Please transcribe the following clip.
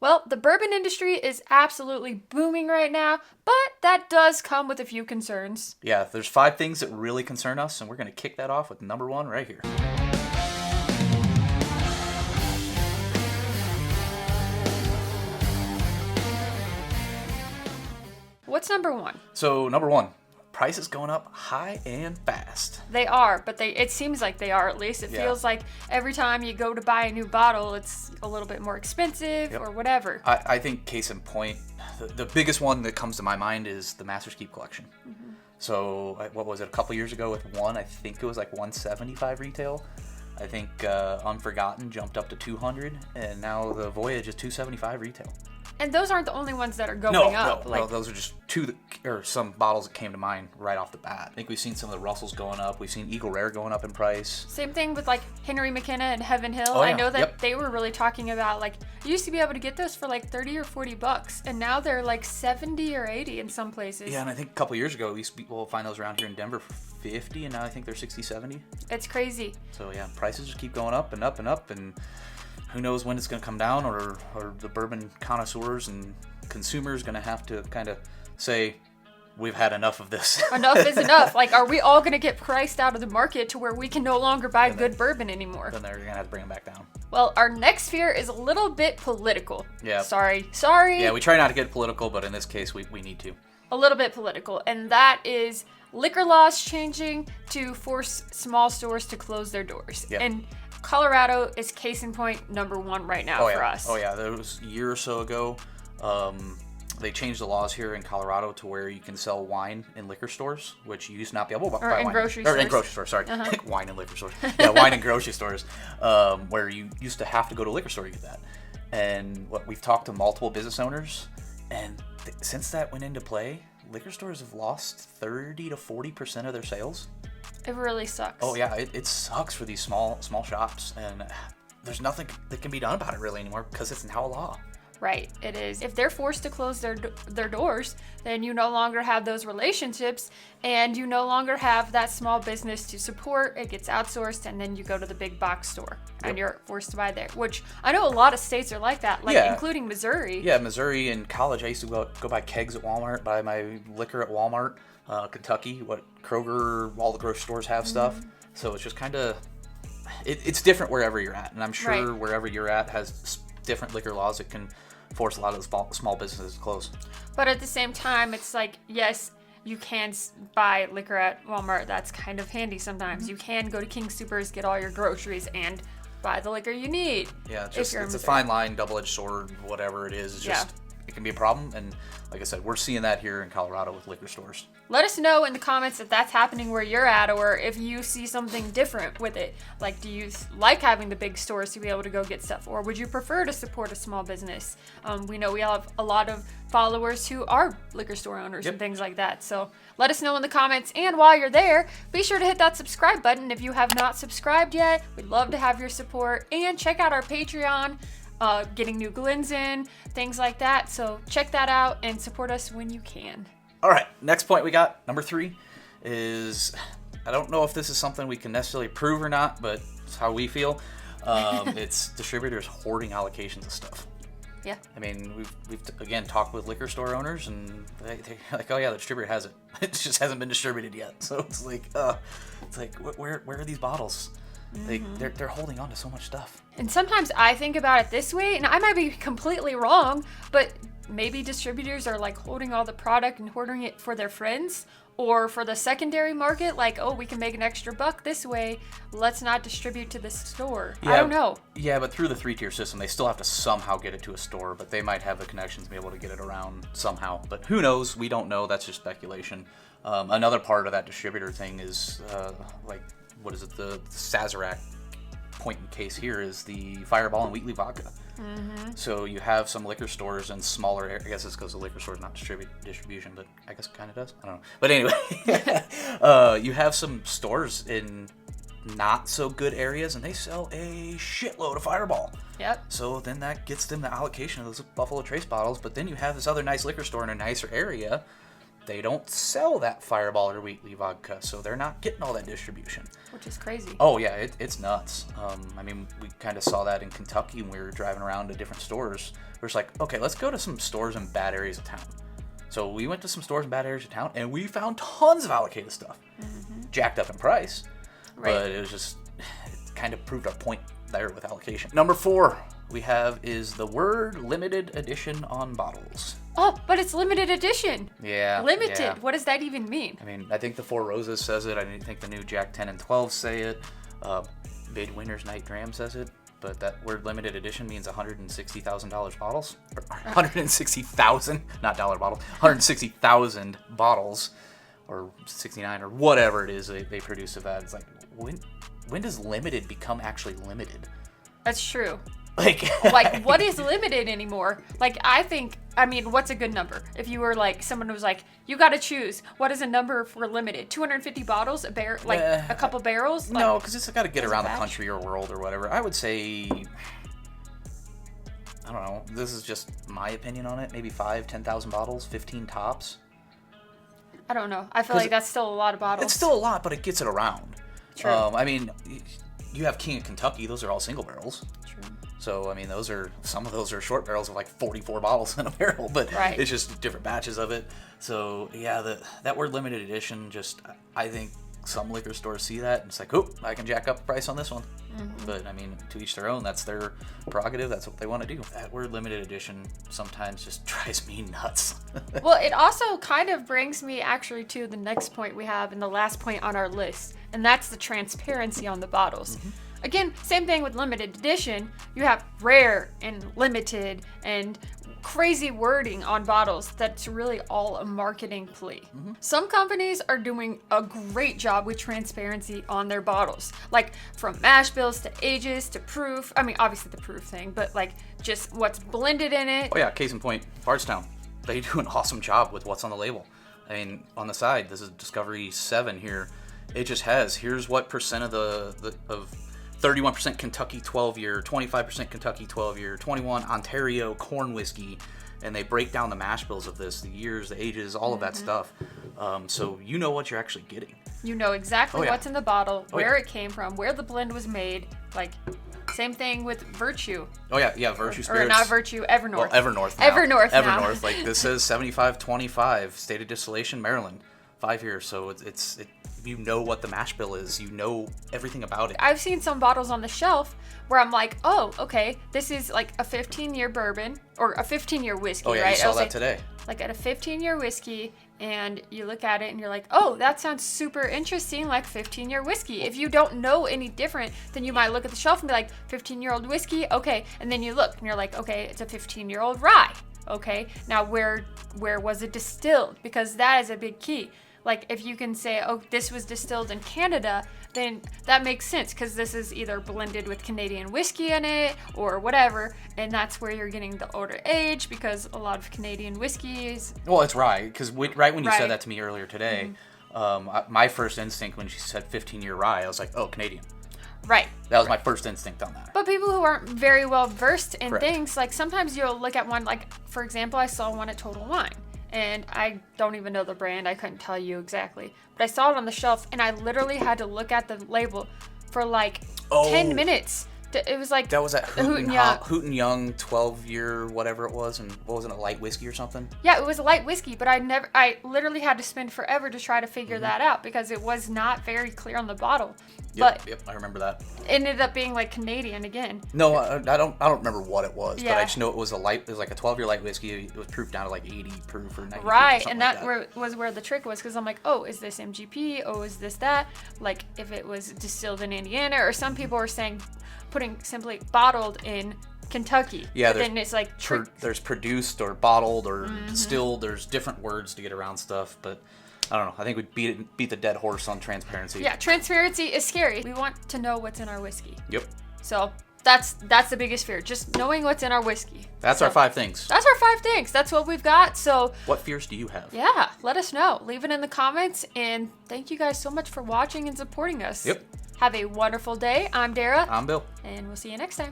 Well, the bourbon industry is absolutely booming right now, but that does come with a few concerns. Yeah, there's 5 things that really concern us, and we're going to kick that off with number 1 right here. What's number 1? So, number 1. Prices going up high and fast. They are, but it seems like they are, at least. It feels like every time you go to buy a new bottle, it's a little bit more expensive or whatever. I think case in point, the biggest one that comes to my mind is the Master's Keep collection. Mm-hmm. So what was it, a couple years ago with one, I think it was like $175 retail. I think Unforgotten jumped up to $200, and now the Voyage is $275 retail. And those aren't the only ones that are going up. No, those are just some bottles that came to mind right off the bat. I think we've seen some of the Russells going up. We've seen Eagle Rare going up in price. Same thing with like Henry McKenna and Heaven Hill. Oh, yeah. I know that they were really talking about like you used to be able to get those for like $30 or $40, and now they're like $70 or $80 in some places. Yeah, and I think a couple years ago, at least we'll find those around here in Denver for $50, and now I think they're $60, $70. It's crazy. So yeah, prices just keep going up and up and up, and who knows when it's going to come down, or the bourbon connoisseurs and consumers going to have to kind of say, we've had enough of this. Enough is enough. Like, are we all going to get priced out of the market to where we can no longer buy good bourbon anymore? Then they're going to have to bring them back down. Well, our next fear is a little bit political. Yeah. Sorry. Yeah, we try not to get political, but in this case, we need to. A little bit political, and that is liquor laws changing to force small stores to close their doors. Yep. And Colorado is case in point number 1 right now for us. Oh yeah, that was a year or so ago. They changed the laws here in Colorado to where you can sell wine in liquor stores, which you used to not be able to buy wine. Grocery stores. Or in grocery stores, sorry. Wine in liquor stores. Yeah, wine in grocery stores, where you used to have to go to a liquor store to get that. And we've talked to multiple business owners, and since that went into play, liquor stores have lost 30 to 40% of their sales. It really sucks. Oh yeah, it sucks for these small shops, and there's nothing that can be done about it really anymore because it's now a law. Right, it is. If they're forced to close their doors, then you no longer have those relationships, and you no longer have that small business to support. It gets outsourced, and then you go to the big box store, and you're forced to buy there, which I know a lot of states are like that, including Missouri. Yeah, Missouri. In college, I used to go buy kegs at Walmart, buy my liquor at Walmart. Kentucky, Kroger, all the grocery stores have stuff. So it's just kind of, it's different wherever you're at. And I'm sure wherever you're at has different liquor laws that can force a lot of the small businesses to close. But at the same time, it's like, yes, you can buy liquor at Walmart. That's kind of handy sometimes. You can go to King Soopers, get all your groceries, and buy the liquor you need. Yeah, it's a fine line, double-edged sword, whatever it is. It's just, it can be a problem. And like I said, we're seeing that here in Colorado with liquor stores. Let us know in the comments if that's happening where you're at, or if you see something different with it. Like, do you like having the big stores to be able to go get stuff, or would you prefer to support a small business? We know we have a lot of followers who are liquor store owners and things like that. So let us know in the comments, and while you're there, be sure to hit that subscribe button if you have not subscribed yet. We'd love to have your support, and check out our Patreon. Getting new glens in, things like that. So check that out and support us when you can. All right, next point we got, number 3, is, I don't know if this is something we can necessarily prove or not, but it's how we feel. It's distributors hoarding allocations of stuff. Yeah. I mean, we've again talked with liquor store owners, and they're like, oh yeah, the distributor has it. It just hasn't been distributed yet. So it's like where are these bottles? They're holding on to so much stuff. And sometimes I think about it this way, and I might be completely wrong, but maybe distributors are like holding all the product and hoarding it for their friends, or for the secondary market, like, oh, we can make an extra buck this way, let's not distribute to the store. Yeah, I don't know. Yeah, but through the 3-tier system, they still have to somehow get it to a store, but they might have the connections to be able to get it around somehow. But who knows? We don't know. That's just speculation. Another part of that distributor thing is, the Sazerac point in case here is the Fireball and Wheatley vodka. So you have some liquor stores and smaller, I guess it's because the liquor store is not distribution, but I guess it kind of does. I don't know. But anyway, you have some stores in not so good areas, and they sell a shitload of Fireball. Yep. So then that gets them the allocation of those Buffalo Trace bottles, but then you have this other nice liquor store in a nicer area, they don't sell that Fireball or Wheatley vodka, so they're not getting all that distribution. Which is crazy. Oh yeah, it's nuts. I mean, we kind of saw that in Kentucky when we were driving around to different stores. We're just like, okay, let's go to some stores in bad areas of town. So we went to some stores in bad areas of town, and we found tons of allocated stuff. Jacked up in price, but it was just, it kind of proved our point there with allocation. Number 4 we have is the word limited edition on bottles. Oh, but it's limited edition. Yeah. Limited. Yeah. What does that even mean? I mean, I think the Four Roses says it. I think the new Jack 10 and 12 say it. Midwinter's Night Dram says it. But that word limited edition means $160,000 bottles. Or 160,000, not dollar bottle. 160,000 bottles, or 69, or whatever it is they produce of that. It's like, when does limited become actually limited? That's true. Like, what is limited anymore? Like, I mean, what's a good number? If you were like, someone was like, you got to choose. What is a number for limited? 250 bottles, a couple barrels? No, because it's got to get around the batch? country or world or whatever. I would say, I don't know. This is just my opinion on it. Maybe 10,000 bottles, 15 tops. I don't know. I feel like that's still a lot of bottles. It's still a lot, but it gets it around. True. I mean, you have King of Kentucky. Those are all single barrels. True. So, I mean, some of those are short barrels of like 44 bottles in a barrel, but it's just different batches of it. So, yeah, that word limited edition, just, I think some liquor stores see that and it's like, oh, I can jack up the price on this one. But, I mean, to each their own. That's their prerogative. That's what they want to do. That word limited edition sometimes just drives me nuts. Well, it also kind of brings me actually to the next point we have and the last point on our list, and that's the transparency on the bottles. Again, same thing with limited edition. You have rare and limited and crazy wording on bottles that's really all a marketing plea. Some companies are doing a great job with transparency on their bottles, like from mash bills to ages to proof. I mean, obviously the proof thing, but like just what's blended in it. Oh yeah, case in point, Bardstown. They do an awesome job with what's on the label. I mean, on the side, this is Discovery 7 here. It just has, here's what percent of of 31% Kentucky 12-year, 25% Kentucky 12-year, 21 Ontario corn whiskey, and they break down the mash bills of this, the years, the ages, all of that stuff. So you know what you're actually getting. You know exactly what's in the bottle, where it came from, where the blend was made. Like, same thing with Virtue. Oh yeah, Virtue Spirits. Or not Virtue, Evernorth. Well, Evernorth now. Evernorth. Like this says 75-25, stated distillation, Maryland, 5 years. So it's you know what the mash bill is. You know everything about it. I've seen some bottles on the shelf where I'm like, oh, okay, this is like a 15-year bourbon or a 15-year whiskey, right? Oh yeah, you saw that today. Like at a 15-year whiskey, and you look at it and you're like, oh, that sounds super interesting, like 15-year whiskey. If you don't know any different, then you might look at the shelf and be like, 15-year-old whiskey, okay. And then you look and you're like, okay, it's a 15-year-old rye. Okay, now where was it distilled? Because that is a big key. Like, if you can say, oh, this was distilled in Canada, then that makes sense because this is either blended with Canadian whiskey in it or whatever, and that's where you're getting the older age because a lot of Canadian whiskeys. Well, it's rye because right when you said that to me earlier today, my first instinct when she said 15-year rye, I was like, oh, Canadian. Right. That was my first instinct on that. But people who aren't very well versed in things, like sometimes you'll look at one, like, for example, I saw one at Total Wine. And I don't even know the brand. I couldn't tell you exactly. But I saw it on the shelf, and I literally had to look at the label for like 10 minutes. It was like... That was that Hooten Young 12-year whatever it was, and what was it, a light whiskey or something? Yeah, it was a light whiskey, but I literally had to spend forever to try to figure that out because it was not very clear on the bottle. Yep, I remember that. It ended up being like Canadian again. No, I don't remember what it was, but I just know it was like a 12-year light whiskey. It was proof down to like 80 proof or 90 proof. Right, and that was where the trick was because I'm like, oh, is this MGP? Oh, is this that? Like if it was distilled in Indiana, or some people are saying putting simply bottled in Kentucky. Yeah, then it's like there's produced or bottled or distilled. There's different words to get around stuff, but I don't know. I think we beat the dead horse on transparency. Yeah, transparency is scary. We want to know what's in our whiskey. Yep. So that's the biggest fear, just knowing what's in our whiskey. That's our 5 things. That's our 5 things. That's what we've got. So what fears do you have? Yeah, let us know. Leave it in the comments, and thank you guys so much for watching and supporting us. Yep. Have a wonderful day. I'm Dara. I'm Bill. And we'll see you next time.